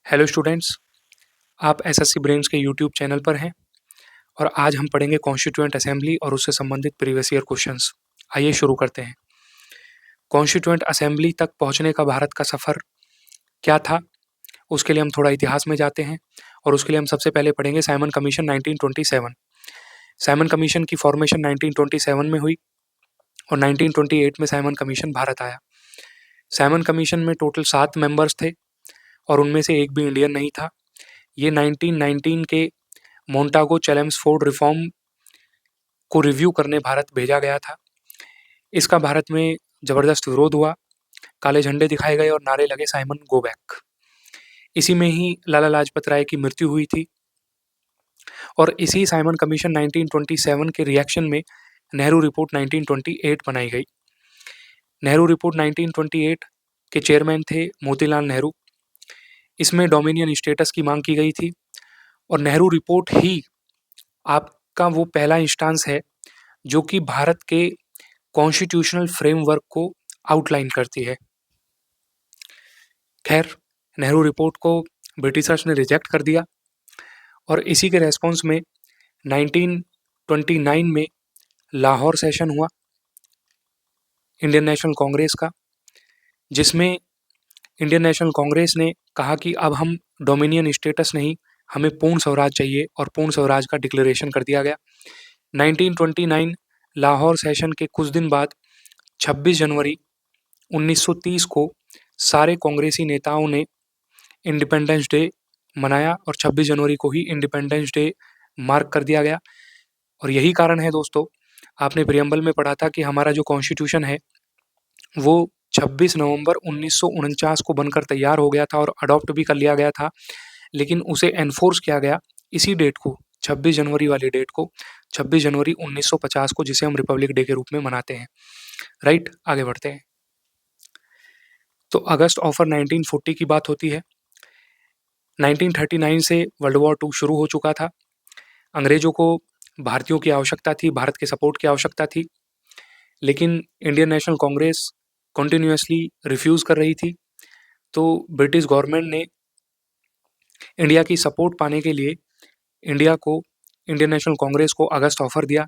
Hello students, आप SSC brains के YouTube channel पर हैं और आज हम पढ़ेंगे कॉन्स्टिट्यूएंट असेंबली और उससे संबंधित प्रीवियस ईयर क्वेश्चंस। आइए शुरू करते हैं। कॉन्स्टिट्यूएंट असेंबली तक पहुंचने का भारत का सफ़र क्या था, उसके लिए हम थोड़ा इतिहास में जाते हैं और उसके लिए हम सबसे पहले पढ़ेंगे साइमन कमीशन 1927। साइमन कमीशन की फॉर्मेशन 1927 में हुई और 1928 में साइमन कमीशन भारत आया। साइमन कमीशन में टोटल 7 मेंबर्स थे और उनमें से एक भी इंडियन नहीं था। ये 1919 के मोंटागो चैल्मस्फोर्ड रिफॉर्म को रिव्यू करने भारत भेजा गया था। इसका भारत में ज़बरदस्त विरोध हुआ, काले झंडे दिखाए गए और नारे लगे साइमन गो बैक। इसी में ही लाला लाजपत राय की मृत्यु हुई थी और इसी साइमन कमीशन 1927 के रिएक्शन में नेहरू रिपोर्ट 1928 बनाई गई। नेहरू रिपोर्ट 1928 के चेयरमैन थे मोतीलाल नेहरू। इसमें डोमिनियन स्टेटस की मांग की गई थी और नेहरू रिपोर्ट ही आपका वो पहला इंस्टांस है जो कि भारत के कॉन्स्टिट्यूशनल फ्रेमवर्क को आउटलाइन करती है। खैर, नेहरू रिपोर्ट को ब्रिटिशर्स ने रिजेक्ट कर दिया और इसी के रेस्पॉन्स में 1929 में लाहौर सेशन हुआ इंडियन नेशनल कांग्रेस का, जिसमें इंडियन नेशनल कांग्रेस ने कहा कि अब हम डोमिनियन स्टेटस नहीं, हमें पूर्ण स्वराज चाहिए और पूर्ण स्वराज का डिक्लेरेशन कर दिया गया। 1929 लाहौर सेशन के कुछ दिन बाद 26 जनवरी 1930 को सारे कांग्रेसी नेताओं ने इंडिपेंडेंस डे मनाया और 26 जनवरी को ही इंडिपेंडेंस डे मार्क कर दिया गया। और यही कारण है दोस्तों, आपने प्रियम्बल में पढ़ा था कि हमारा जो कॉन्स्टिट्यूशन है वो 26 नवंबर 1949 को बनकर तैयार हो गया था और अडॉप्ट भी कर लिया गया था, लेकिन उसे एनफोर्स किया गया इसी डेट को, 26 जनवरी वाली डेट को, 26 जनवरी 1950 को, जिसे हम रिपब्लिक डे के रूप में मनाते हैं। राइट, आगे बढ़ते हैं। तो अगस्त ऑफर 1940 की बात होती है। 1939 से वर्ल्ड वॉर 2 शुरू हो चुका था। अंग्रेजों को भारतीयों की आवश्यकता थी, भारत के सपोर्ट की आवश्यकता थी, लेकिन Indian national Congress continuously refuse कर रही थी। तो ब्रिटिश गवर्नमेंट ने इंडिया की सपोर्ट पाने के लिए इंडियन नेशनल कांग्रेस को अगस्त ऑफर दिया,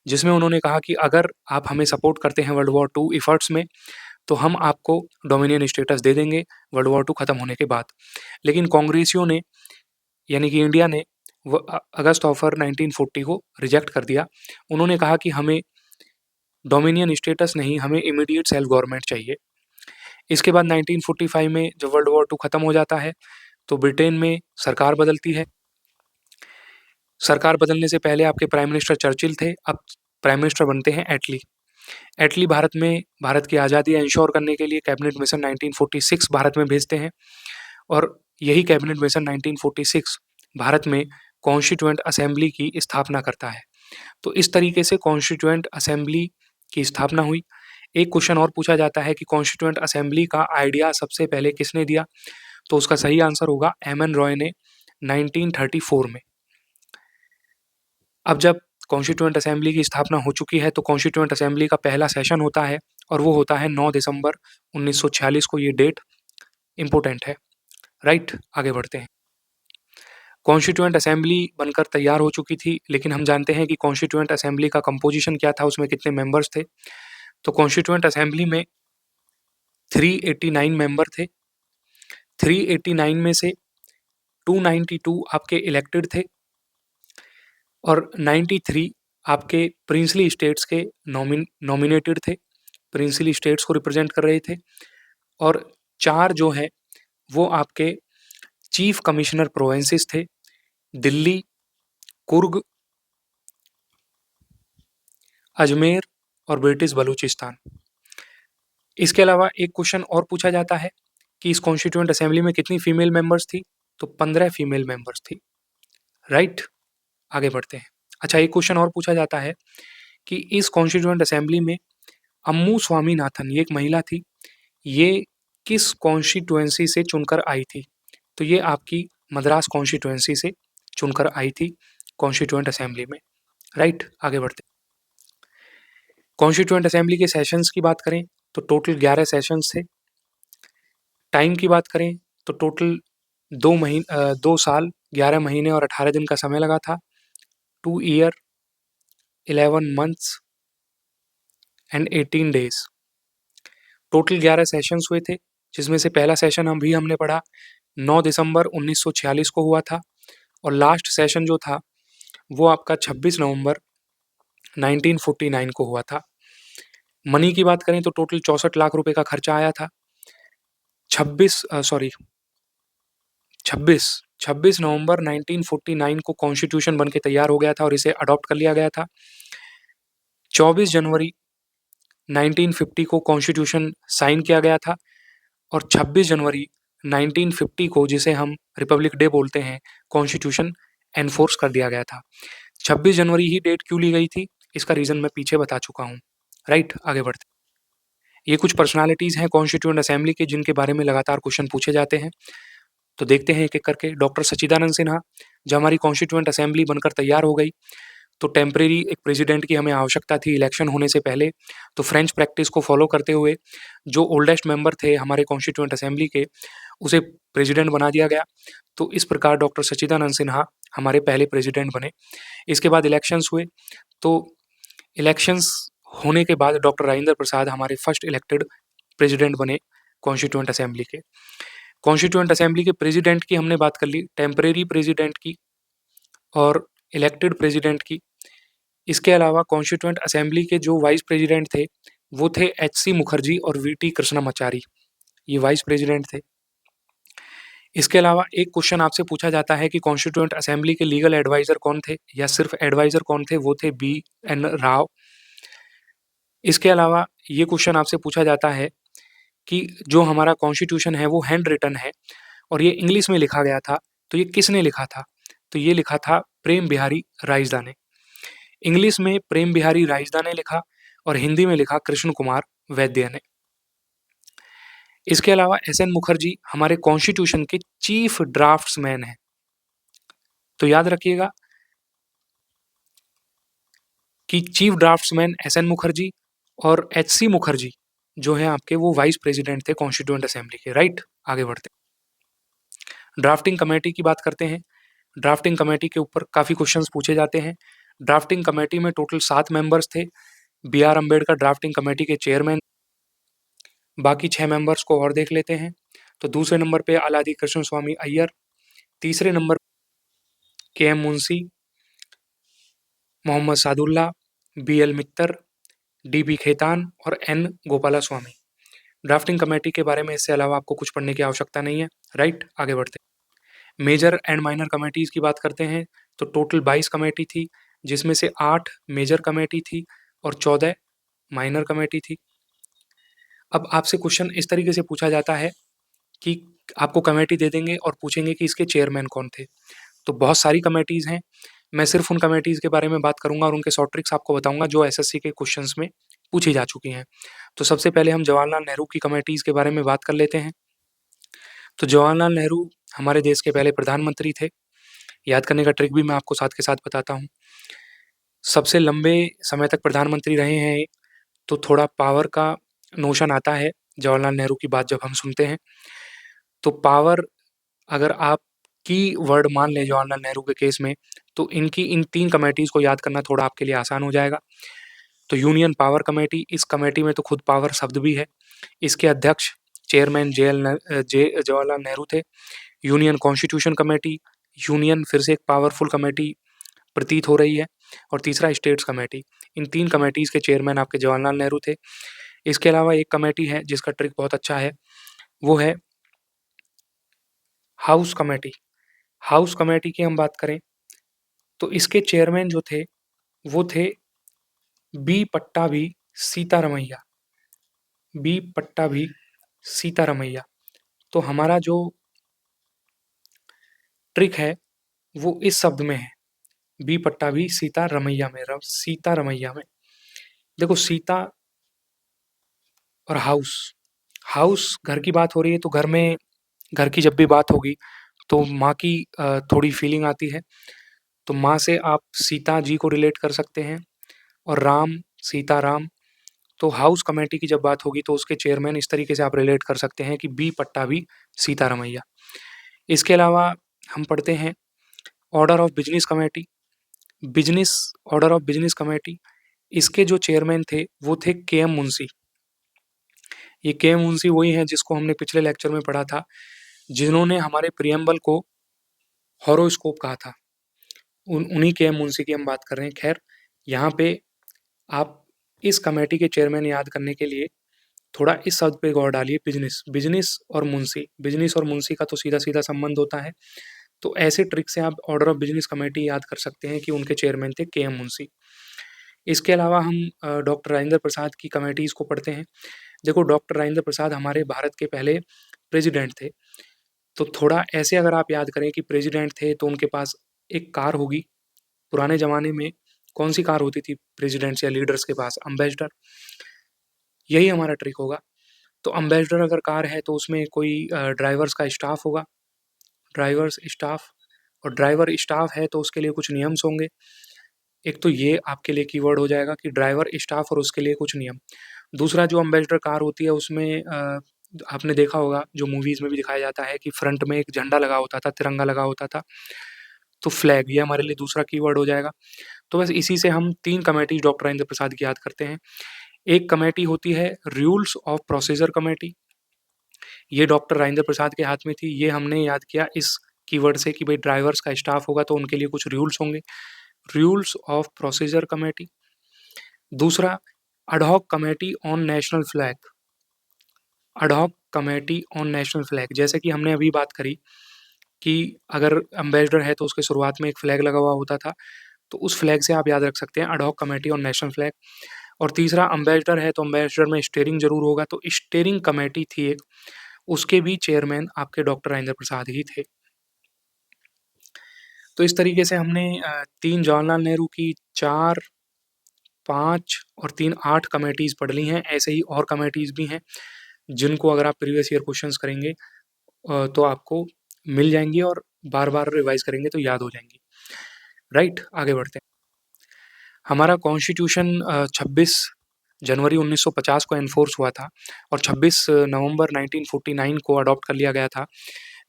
जिसमें उन्होंने कहा कि अगर आप हमें सपोर्ट करते हैं वर्ल्ड वॉर 2 इफर्ट्स में, तो हम आपको डोमिनियन स्टेटस दे देंगे वर्ल्ड वॉर 2 खत्म होने के बाद। लेकिन कांग्रेसियों ने, यानी कि इंडिया ने, अगस्त ऑफर 1940 को रिजेक्ट कर दिया। उन्होंने कहा कि हमें डोमिनियन स्टेटस नहीं, हमें इमीडिएट सेल्फ गवर्नमेंट चाहिए। इसके बाद 1945 में जब वर्ल्ड वॉर 2 खत्म हो जाता है तो ब्रिटेन में सरकार बदलती है। सरकार बदलने से पहले आपके प्राइम मिनिस्टर चर्चिल थे, अब प्राइम मिनिस्टर बनते हैं एटली। एटली भारत की आज़ादी इंश्योर करने के लिए कैबिनेट मिशन 1946 भारत में भेजते हैं और यही कैबिनेट मिशन 1946 भारत में कॉन्स्टिट्यूएंट असेंबली की स्थापना करता है। तो इस तरीके से कॉन्स्टिट्यूएंट असेंबली की स्थापना हुई। एक क्वेश्चन और पूछा जाता है कि कॉन्स्टिट्यूएंट असेंबली का आइडिया सबसे पहले किसने दिया, तो उसका सही आंसर होगा एम.एन. रॉय ने 1934 में। अब जब कॉन्स्टिट्यूएंट असेंबली की स्थापना हो चुकी है तो कॉन्स्टिट्यूएंट असेंबली का पहला सेशन होता है और वो होता है 9 दिसंबर 1946 को। ये डेट इंपॉर्टेंट है। राइट, आगे बढ़ते हैं। कॉन्स्टिट्यूएंट असेंबली बनकर तैयार हो चुकी थी, लेकिन हम जानते हैं कि कॉन्स्टिट्यूएंट असेंबली का कंपोजिशन क्या था, उसमें कितने मेंबर्स थे। तो कॉन्स्टिट्यूएंट असेंबली में 389 मेंबर थे। 389 में से 292 आपके इलेक्टेड थे और 93 आपके प्रिंसली स्टेट्स के नॉमिनेटेड थे, प्रिंसली स्टेट्स को रिप्रेजेंट कर रहे थे, और 4 जो है वो आपके चीफ कमिश्नर प्रोविंसेस थे, दिल्ली, कुर्ग, अजमेर और ब्रिटिश बलूचिस्तान। इसके अलावा एक क्वेश्चन और पूछा जाता है कि इस कॉन्स्टिट्यूएंट असेंबली में कितनी फीमेल मेंबर्स थी, तो 15 फीमेल मेंबर्स थी। राइट, आगे बढ़ते हैं। अच्छा, एक क्वेश्चन और पूछा जाता है कि इस कॉन्स्टिट्यूएंट असेंबली में अम्मू स्वामीनाथन, ये एक महिला थी, ये किस कॉन्स्टिट्यूएंसी से चुनकर आई थी, तो ये आपकी मद्रास कॉन्स्टिट्यूएंसी से चुनकर आई थी कॉन्स्टिट्यूएंट असेंबली में। राइट, आगे बढ़ते हैं। कॉन्स्टिट्यूएंट असेंबली के सेशंस की बात करें तो टोटल 11 सेशंस थे। टाइम की बात करें तो टोटल 2 साल 11 महीने और 18 दिन का समय लगा था। 2 year 11 months and 18 days. Total 11 sessions हुए थे, जिसमें से पहला सेशन हमने पढ़ा 9 दिसंबर 1946 को हुआ था, और लास्ट सेशन जो था वो आपका 26 नवंबर 1949 को हुआ था। मनी की बात करें तो टोटल 64 लाख रुपए का खर्चा आया था। 26 नवंबर 1949 को कॉन्स्टिट्यूशन बन के तैयार हो गया था और इसे अडॉप्ट कर लिया गया था। 24 जनवरी 1950 को कॉन्स्टिट्यूशन साइन किया गया था, और 26 जनवरी 1950 को, जिसे हम रिपब्लिक डे बोलते हैं, कॉन्स्टिट्यूशन एनफोर्स कर दिया गया था। 26 जनवरी ही डेट क्यों ली गई थी, इसका रीज़न मैं पीछे बता चुका हूँ। राइट, आगे बढ़ते। ये कुछ पर्सनालिटीज़ हैं कॉन्स्टिट्यूएंट असेंबली के, जिनके बारे में लगातार क्वेश्चन पूछे जाते हैं। तो देखते हैं एक-एक करके। डॉक्टर सच्चिदानंद सिन्हा, जब हमारी कॉन्स्टिट्यूएंट असेंबली बनकर तैयार हो गई, तो टेम्परेरी एक प्रेसिडेंट की हमें आवश्यकता थी इलेक्शन होने से पहले। तो फ्रेंच प्रैक्टिस को फॉलो करते हुए जो ओल्डेस्ट मेंबर थे हमारे कॉन्स्टिट्यूएंट असेंबली के, उसे प्रेसिडेंट बना दिया गया। तो इस प्रकार डॉक्टर सच्चिदानंद सिन्हा हमारे पहले प्रेसिडेंट बने। इसके बाद इलेक्शंस हुए, तो इलेक्शंस होने के बाद डॉक्टर राजेंद्र प्रसाद हमारे फर्स्ट इलेक्टेड प्रेसिडेंट बने कॉन्स्टिट्यूएंट असेंबली के। कॉन्स्टिट्यूएंट असेंबली के प्रेसिडेंट की हमने बात कर ली, टेम्परेरी प्रेसिडेंट की और इलेक्टेड प्रेसिडेंट की। इसके अलावा कॉन्स्टिट्यूएंट असेंबली के जो वाइस प्रेसिडेंट थे, वो थे एच.सी. मुखर्जी और वी.टी. कृष्णमाचारी। ये वाइस प्रेसिडेंट थे। इसके अलावा एक क्वेश्चन आपसे पूछा जाता है कि कॉन्स्टिट्यूएंट असेंबली के लीगल एडवाइजर कौन थे, या सिर्फ एडवाइजर कौन थे, वो थे बी.एन. राव। इसके अलावा ये क्वेश्चन आपसे पूछा जाता है कि जो हमारा कॉन्स्टिट्यूशन है वो हैंड रिटन है और ये इंग्लिश में लिखा गया था, तो ये किसने लिखा था? तो ये लिखा था प्रेम बिहारी राइज़दा ने। इंग्लिश में प्रेम बिहारी राइज़दा ने लिखा और हिंदी में लिखा कृष्ण कुमार वैद्य ने। इसके अलावा एस.एन. मुखर्जी हमारे कॉन्स्टिट्यूशन के चीफ ड्राफ्ट्समैन हैं। तो याद रखिएगा कि चीफ ड्राफ्ट्समैन एस.एन. मुखर्जी और एच.सी. मुखर्जी जो हैं आपके, वो वाइस प्रेसिडेंट थे कॉन्स्टिट्यूएंट असेंबली के। राइट, आगे बढ़ते हैं। ड्राफ्टिंग कमेटी की बात करते हैं। ड्राफ्टिंग कमेटी के ऊपर काफ़ी क्वेश्चंस पूछे जाते हैं। ड्राफ्टिंग कमेटी में टोटल 7 मेंबर्स थे। बी.आर. अम्बेडकर ड्राफ्टिंग कमेटी के चेयरमैन। बाकी 6 मेंबर्स को और देख लेते हैं। तो दूसरे नंबर पे आलादी कृष्ण स्वामी अय्यर, तीसरे number KM. Munshi, Mohammad Saadulla, BL. Mittar, DB. Khetan और एन. गोपालास्वामी। ड्राफ्टिंग कमेटी के बारे में इससे अलावा आपको कुछ पढ़ने की आवश्यकता नहीं है। राइट, आगे बढ़ते हैं। मेजर एंड माइनर कमेटीज़ की बात करते हैं, तो टोटल 22 कमेटी थी, जिसमें से 8 मेजर कमेटी थी और 14 माइनर कमेटी थी। अब आपसे क्वेश्चन इस तरीके से पूछा जाता है कि आपको कमेटी दे देंगे और पूछेंगे कि इसके चेयरमैन कौन थे। तो बहुत सारी कमेटीज़ हैं, मैं सिर्फ उन कमेटीज़ के बारे में बात करूँगा और उनके शॉर्ट ट्रिक्स आपको बताऊँगा जो एसएससी के क्वेश्चंस में पूछी जा चुकी हैं। तो सबसे पहले हम जवाहरलाल नेहरू की कमेटीज़ के बारे में बात कर लेते हैं। तो जवाहरलाल नेहरू हमारे देश के पहले प्रधानमंत्री थे। याद करने का ट्रिक भी मैं आपको साथ के साथ बताता हूँ। सबसे लंबे समय तक प्रधानमंत्री रहे हैं, तो थोड़ा पावर का नोशन आता है जवाहरलाल नेहरू की बात जब हम सुनते हैं। तो पावर, अगर आप कीवर्ड मान लें जवाहरलाल नेहरू के केस में, तो इनकी इन 3 कमेटीज़ को याद करना थोड़ा आपके लिए आसान हो जाएगा। तो यूनियन पावर कमेटी, इस कमेटी में तो खुद पावर शब्द भी है। इसके अध्यक्ष चेयरमैन जवाहरलाल नेहरू थे। यूनियन कॉन्स्टिट्यूशन कमेटी, यूनियन फिर से एक पावरफुल कमेटी प्रतीत हो रही है। और तीसरा स्टेट्स कमेटी। इन 3 कमेटीज़ के चेयरमैन आपके जवाहरलाल नेहरू थे। इसके अलावा एक कमेटी है जिसका ट्रिक बहुत अच्छा है, वो है हाउस कमेटी। हाउस कमेटी की हम बात करें तो इसके चेयरमैन जो थे, वो थे बी. पट्टाभी सीतारमैया। बी. पट्टाभी सीतारमैया। तो हमारा जो ट्रिक है वो इस शब्द में है, बी. पट्टाभी सीतारमैया में। देखो, सीता और हाउस, हाउस घर की बात हो रही है, तो घर में, घर की जब भी बात होगी तो माँ की थोड़ी फीलिंग आती है। तो माँ से आप सीता जी को रिलेट कर सकते हैं, और राम, सीताराम। तो हाउस कमेटी की जब बात होगी तो उसके चेयरमैन इस तरीके से आप रिलेट कर सकते हैं कि बी. पट्टाभी सीतारमैया। इसके अलावा हम पढ़ते हैं order of business committee. Business order of business committee, इसके जो चेयरमैन थे वो थे के एम मुंशी। ये के एम मुंशी वही हैं जिसको हमने पिछले लेक्चर में पढ़ा था, जिन्होंने हमारे प्रियम्बल को हॉरोस्कोप कहा था। उन्हीं के एम मुंशी की हम बात कर रहे हैं। खैर, यहाँ पे आप इस कमेटी के चेयरमैन याद करने के लिए थोड़ा इस शब्द पे गौर डालिए, बिजनेस। बिजनेस और मुंशी, बिजनेस और मुंशी का तो सीधा सीधा संबंध होता है। तो ऐसे ट्रिक से आप ऑर्डर ऑफ बिजनेस कमेटी याद कर सकते हैं कि उनके चेयरमैन थे के एम मुंशी। इसके अलावा हम डॉक्टर राजेंद्र प्रसाद की कमेटीज को पढ़ते हैं। देखो, डॉक्टर राजेंद्र प्रसाद हमारे भारत के पहले प्रेसिडेंट थे। तो थोड़ा ऐसे अगर आप याद करें कि प्रेसिडेंट थे तो उनके पास एक कार होगी। पुराने ज़माने में कौन सी कार होती थी प्रेसिडेंट्स या लीडर्स के पास? अम्बेसडर। यही हमारा ट्रिक होगा। तो अम्बेसडर अगर कार है तो उसमें कोई ड्राइवर्स का स्टाफ होगा, ड्राइवर्स स्टाफ। और ड्राइवर स्टाफ है तो उसके लिए कुछ नियम्स होंगे। एक तो ये आपके लिए कीवर्ड हो जाएगा कि ड्राइवर स्टाफ और उसके लिए कुछ नियम। दूसरा, जो अम्बेसडर कार होती है उसमें आपने देखा होगा, जो मूवीज़ में भी दिखाया जाता है कि फ्रंट में एक झंडा लगा होता था, तिरंगा लगा होता था। तो फ्लैग, ये हमारे लिए दूसरा कीवर्ड हो जाएगा। तो बस इसी से हम 3 कमेटी डॉक्टर राजेंद्र प्रसाद की याद करते हैं। एक कमेटी होती है रूल्स ऑफ प्रोसीजर कमेटी। ये डॉक्टर राजेंद्र प्रसाद के हाथ में थी। ये हमने याद किया इस कीवर्ड से कि भाई ड्राइवर्स का स्टाफ होगा तो उनके लिए कुछ रूल्स होंगे। Rules of procedure committee. दूसरा, ad hoc committee on national flag. Ad hoc committee on national flag, जैसे कि हमने अभी बात करी कि अगर अम्बेसडर है तो उसके शुरुआत में एक फ्लैग लगा हुआ होता था, तो उस फ्लैग से आप याद रख सकते हैं ad hoc committee on national flag. और तीसरा, अम्बेसडर है तो अम्बेसडर में स्टीयरिंग जरूर होगा, तो स्टीयरिंग कमेटी थी एक, उसके भी चेयरमैन आपके डॉक्टर राजेंद्र प्रसाद ही थे। तो इस तरीके से हमने 3 जवाहरलाल नेहरू की, 4, 5 और 3 8 कमेटीज पढ़ ली हैं। ऐसे ही और कमेटीज भी हैं जिनको अगर आप प्रीवियस ईयर क्वेश्चंस करेंगे तो आपको मिल जाएंगी और बार बार रिवाइज करेंगे तो याद हो जाएंगी। राइट, आगे बढ़ते हैं। हमारा कॉन्स्टिट्यूशन 26 जनवरी 1950 को एनफोर्स हुआ था और 26 नवंबर 1949 को अडॉप्ट कर लिया गया था।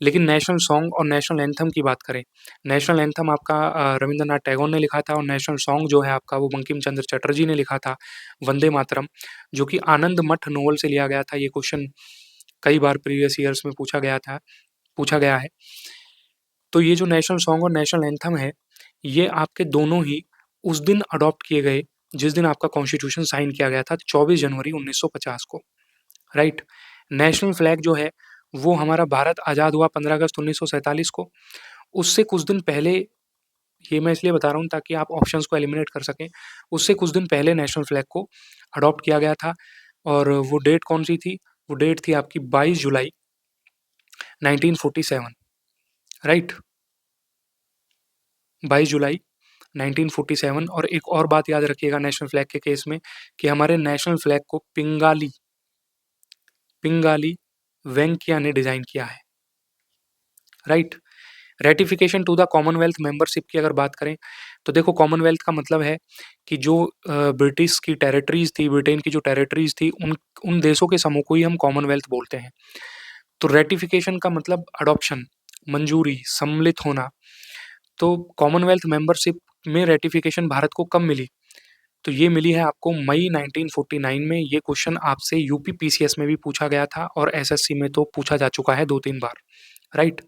लेकिन नेशनल सॉन्ग और नेशनल एंथम की बात करें, नेशनल एंथम आपका रविंद्रनाथ टैगोर ने लिखा था और नेशनल सॉन्ग जो है आपका वो बंकिम चंद्र चटर्जी ने लिखा था, वंदे मातरम, जो कि आनंद मठ नोवेल से लिया गया था। ये क्वेश्चन कई बार प्रीवियस ईयर्स में पूछा गया है। तो ये जो नेशनल सॉन्ग और नेशनल एंथम है, ये आपके दोनों ही उस दिन अडॉप्ट किए गए जिस दिन आपका कॉन्स्टिट्यूशन साइन किया गया था, 24 जनवरी 1950 को। राइट। नेशनल फ्लैग जो है वो हमारा भारत आज़ाद हुआ 15 अगस्त 1947 को। उससे कुछ दिन पहले, ये मैं इसलिए बता रहा हूँ ताकि आप ऑप्शंस को एलिमिनेट कर सकें, उससे कुछ दिन पहले नेशनल फ्लैग को अडॉप्ट किया गया था। और वो डेट कौन सी थी? वो डेट थी आपकी 22 जुलाई 1947। राइट, 22 जुलाई 1947। और एक और बात याद रखिएगा नेशनल फ्लैग के केस में कि हमारे नेशनल फ्लैग को पिंगाली वेंकैया ने डिजाइन किया है। Right. Ratification to the Commonwealth membership की अगर बात करें तो देखो, कॉमनवेल्थ का मतलब है कि जो ब्रिटिश की टेरिटरीज थी, ब्रिटेन की जो टेरिटरीज थी, उन देशों के समूह को ही हम कॉमनवेल्थ बोलते हैं। तो रेटिफिकेशन का मतलब अडॉप्शन, मंजूरी, सम्मिलित होना। तो कॉमनवेल्थ मेंबरशिप में रेटिफिकेशन भारत को कब मिली? तो ये मिली है आपको मई 1949 में। ये क्वेश्चन आपसे यूपी पीसीएस में भी पूछा गया था और एसएससी में तो पूछा जा चुका है 2-3 बार। राइट।